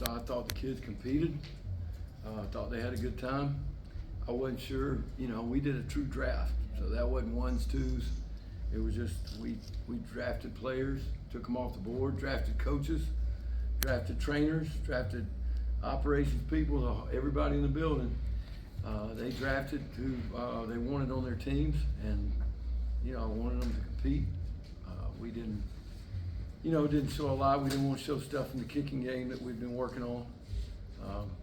I thought the kids competed. I thought they had a good time. I wasn't sure, we did a true draft, so that wasn't ones, twos. It was just we drafted players, took them off the board, drafted coaches, drafted trainers, drafted operations people, everybody in the building. They drafted who they wanted on their teams, and I wanted them to compete. We didn't show a lot. We didn't want to show stuff in the kicking game that we've been working on,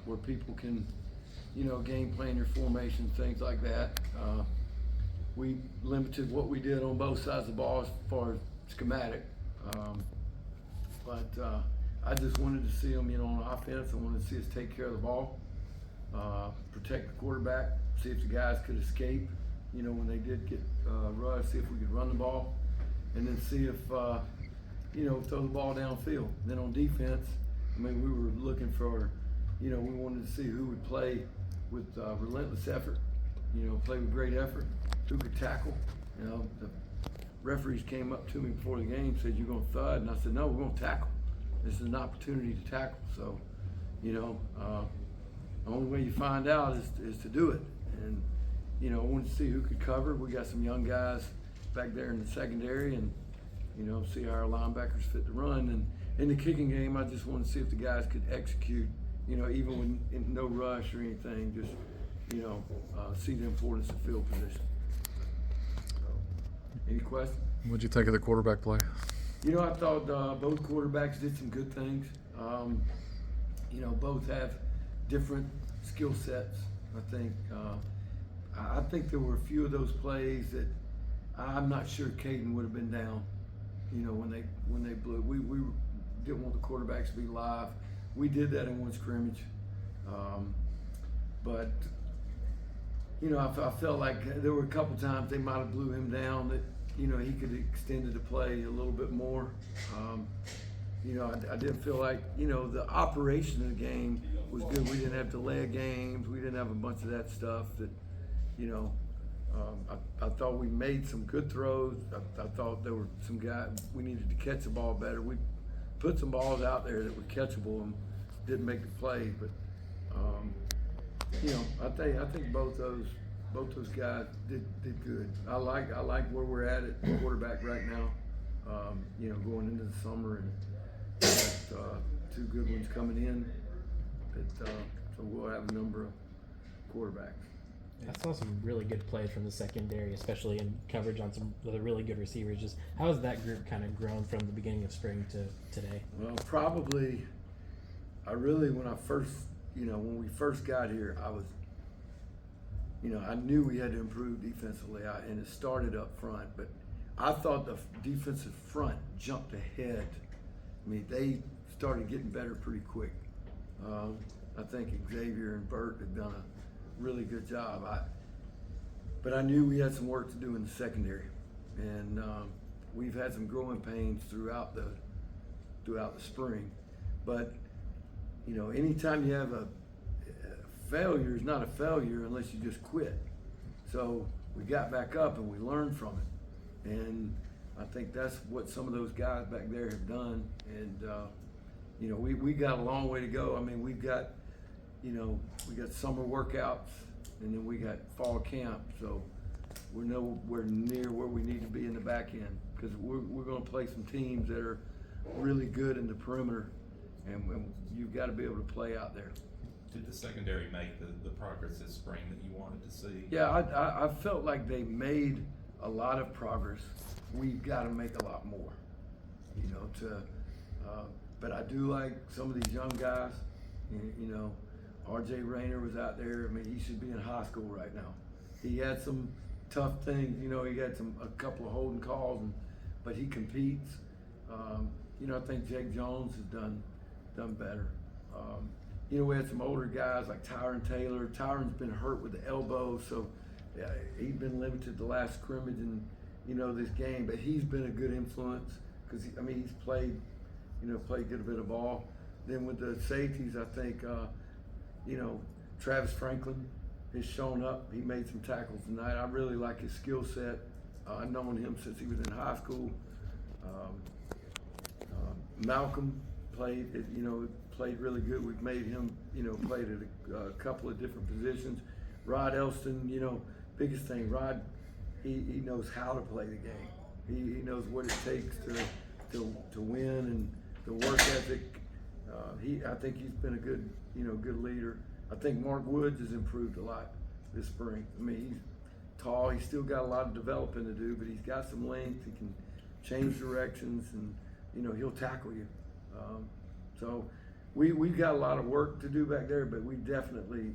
where people can, game plan your formation, things like that. We limited what we did on both sides of the ball as far as schematic. But I just wanted to see them, on offense. I wanted to see us take care of the ball, protect the quarterback, see if the guys could escape, when they did get rushed, see if we could run the ball, and then see if, throw the ball downfield. Then on defense, we were looking for, we wanted to see who would play with relentless effort, play with great effort, who could tackle. The referees came up to me before the game, said, "You're going to thud," and I said, "No, we're going to tackle. This is an opportunity to tackle." So, the only way you find out is to do it. And, I wanted to see who could cover. We got some young guys back there in the secondary, and, see how our linebackers fit to run. And in the kicking game, I just wanted to see if the guys could execute, even when in no rush or anything, just, see the importance of field position. Any questions? What'd you think of the quarterback play? I thought both quarterbacks did some good things. Both have different skill sets. I think there were a few of those plays that I'm not sure Caden would have been down. When they blew. We didn't want the quarterbacks to be live. We did that in one scrimmage, but I felt like there were a couple times they might have blew him down that he could have extended the play a little bit more. I did feel like the operation of the game was good. We didn't have delay of games. We didn't have a bunch of that stuff that I thought we made some good throws. I thought there were some guys we needed to catch the ball better. We put some balls out there that were catchable and didn't make the play. But I think both those guys did good. I like where we're at quarterback right now. Going into the summer, and got two good ones coming in. So we'll have a number of quarterbacks. I saw some really good plays from the secondary, especially in coverage on some of the really good receivers. Just how has that group kind of grown from the beginning of spring to today? Well, probably, when I first, when we first got here, I was, I knew we had to improve defensively, and it started up front, but I thought the defensive front jumped ahead. They started getting better pretty quick. I think Xavier and Bert have done a really good job. But I knew we had some work to do in the secondary, and we've had some growing pains throughout the spring. But anytime you have a failure is not a failure unless you just quit. So we got back up and we learned from it, and I think that's what some of those guys back there have done. And we got a long way to go. We've got we got summer workouts, and then we got fall camp. So we're nowhere near where we need to be in the back end, because we're going to play some teams that are really good in the perimeter, and you've got to be able to play out there. Did the secondary make the progress this spring that you wanted to see? Yeah, I felt like they made a lot of progress. We've got to make a lot more, but I do like some of these young guys. RJ Rayner was out there. He should be in high school right now. He had some tough things. He had a couple of holding calls, but he competes. I think Jake Jones has done better. We had some older guys like Tyron Taylor. Tyron's been hurt with the elbow, so he's been limited the last scrimmage in this game. But he's been a good influence because he's played a good bit of ball. Then with the safeties, I think Travis Franklin has shown up. He made some tackles tonight. I really like his skill set. I've known him since he was in high school. Malcolm played played really good. We've made him, played at a couple of different positions. Rod Elston, biggest thing, Rod, he knows how to play the game. He knows what it takes to win and the work ethic. I think he's been a good leader. I think Mark Woods has improved a lot this spring. I mean, he's tall. He's still got a lot of developing to do, but he's got some length. He can change directions, and he'll tackle you. So we've got a lot of work to do back there, but we definitely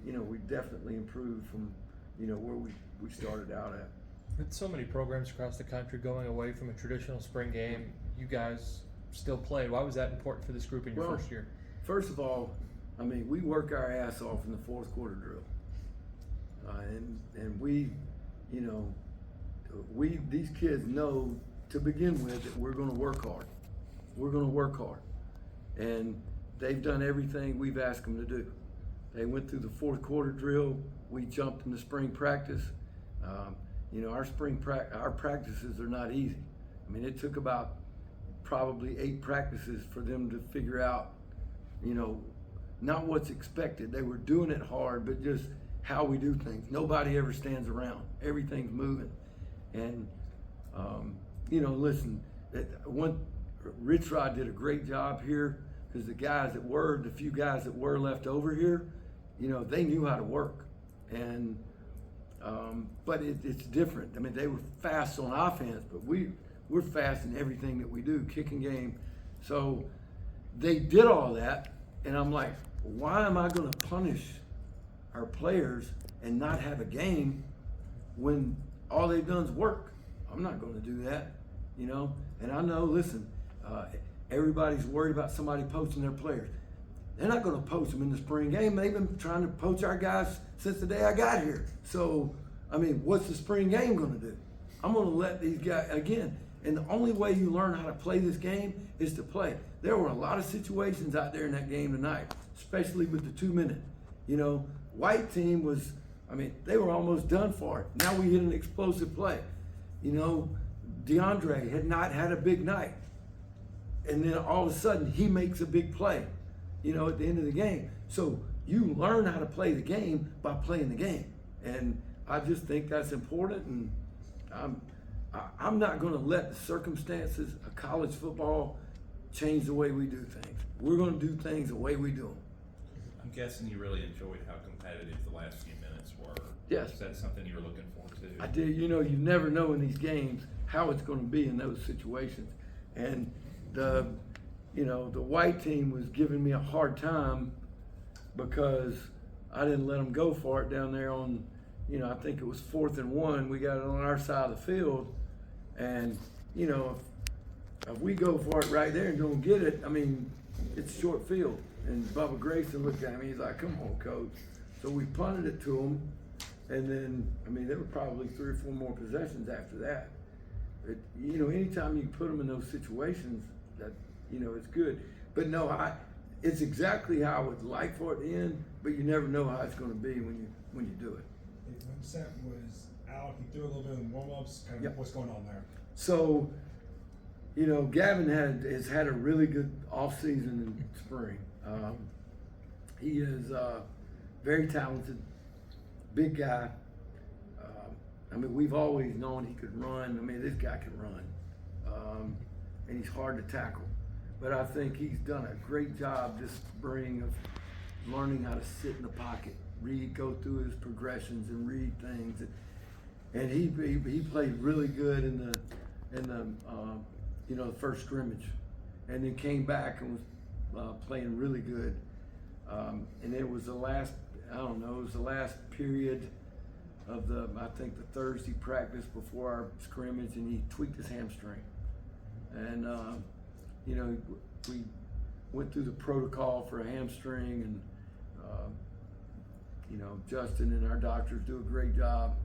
improved from where we started out at. With so many programs across the country going away from a traditional spring game, you guys still played. Why was that important for this group in your first year? First of all, I mean, we work our ass off in the fourth quarter drill, and we, these kids know to begin with that we're going to work hard. We're going to work hard, and they've done everything we've asked them to do. They went through the fourth quarter drill. We jumped into spring practice. Our practices are not easy. I mean, it took about probably 8 practices for them to figure out, not what's expected. They were doing it hard, but just how we do things. Nobody ever stands around. Everything's moving. And, listen, Rich Rod did a great job here because the few guys that were left over here, they knew how to work. And, but it's different. I mean, they were fast on offense, but we're fast in everything that we do, kicking game. So they did all that, and I'm like, why am I going to punish our players and not have a game when all they've done is work? I'm not going to do that, And I know, listen, everybody's worried about somebody poaching their players. They're not going to poach them in the spring game. They've been trying to poach our guys since the day I got here. So, I mean, what's the spring game going to do? I'm going to let these guys, again, and the only way you learn how to play this game is to play. There were a lot of situations out there in that game tonight, especially with the 2-minute. White team was, they were almost done for it. Now we hit an explosive play. DeAndre had not had a big night. And then all of a sudden he makes a big play, at the end of the game. So you learn how to play the game by playing the game. And I just think that's important. And I'm not going to let the circumstances of college football change the way we do things. We're going to do things the way we do them. I'm guessing you really enjoyed how competitive the last few minutes were. Yes. Is that something you were looking for too? I did. You never know in these games how it's going to be in those situations. And the white team was giving me a hard time because I didn't let them go for it down there on, I think it was 4th and 1. We got it on our side of the field. And, if we go for it right there and don't get it, it's short field. And Bubba Grayson looked at me, he's like, come on, coach. So we punted it to him. And then, there were probably 3 or 4 more possessions after that. But, anytime you put them in those situations, that, it's good. But no, it's exactly how I would like for it to end, but you never know how it's going to be when you do it. When Seth was out, he threw a little bit in warm-ups. Yep. What's going on there? So, Gavin has had a really good off-season in spring. He is very talented, big guy. We've always known he could run. This guy can run, and he's hard to tackle. But I think he's done a great job this spring of learning how to sit in the pocket, go through his progressions and read things. And he played really good in the first scrimmage, and then came back and was playing really good. And it was the last period of the Thursday practice before our scrimmage, and he tweaked his hamstring. And we went through the protocol for a hamstring, and Justin and our doctors do a great job.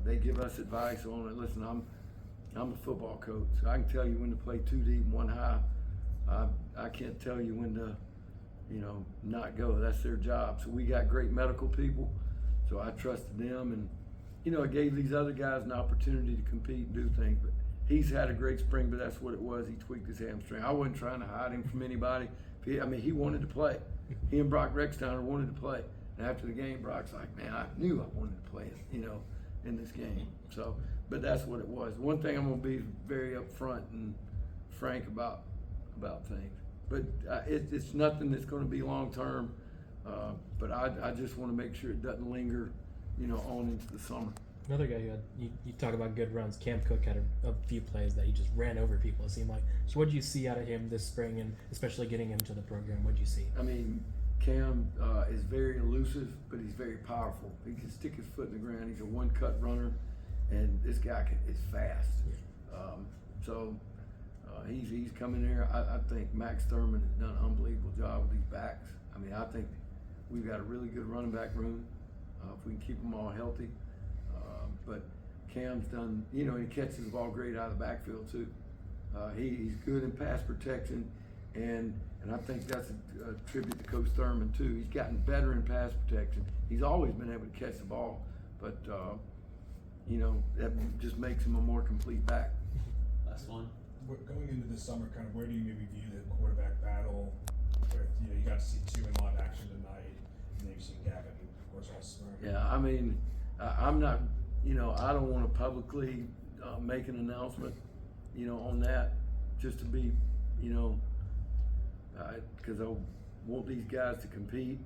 They give us advice on it. Listen, I'm a football coach. So I can tell you when to play 2 deep and 1 high. I can't tell you when to, not go. That's their job. So we got great medical people. So I trusted them, and I gave these other guys an opportunity to compete and do things. But he's had a great spring, but that's what it was. He tweaked his hamstring. I wasn't trying to hide him from anybody. If He wanted to play. He and Brock Rexsteiner wanted to play. And after the game, Brock's like, man, I knew I wanted to play, in this game. So, but that's what it was. One thing I'm going to be very upfront and frank about things. But it's nothing that's going to be long term. But I just want to make sure it doesn't linger, on into the summer. Another guy who had, you talk about good runs, Cam Cook had a few plays that he just ran over people, it seemed like. So what did you see out of him this spring, and especially getting him to the program? What did you see? Cam is very elusive, but he's very powerful. He can stick his foot in the ground. He's a one-cut runner, and this guy is fast. He's coming there. I think Max Thurman has done an unbelievable job with these backs. I think we've got a really good running back room if we can keep them all healthy. But Cam's done, he catches the ball great out of the backfield too. He's good in pass protection, and I think that's a tribute to Coach Thurman too. He's gotten better in pass protection. He's always been able to catch the ball, but that just makes him a more complete back. Last one. Going into this summer, kind of where do you maybe view the quarterback battle? With, you got to see two in live action tonight, and then you've seen Gavin, of course, all summer. Yeah, I'm not, I don't want to publicly make an announcement, on that, just to be, because I want these guys to compete.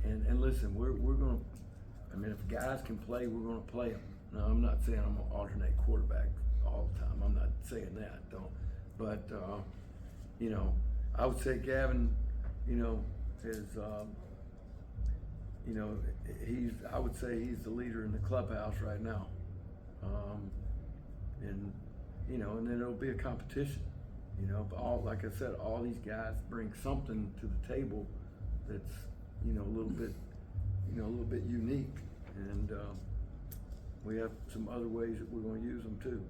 And listen, we're going to, if guys can play, we're going to play them. Now, I'm not saying I'm going to alternate quarterback all the time. I'm not saying that, but I would say Gavin, is, I would say he's the leader in the clubhouse right now. And then it'll be a competition, but like I said, all these guys bring something to the table that's, a little bit unique. And, we have some other ways that we're going to use them too.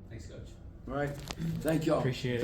Thanks, Coach. All right. Thank y'all. Appreciate it.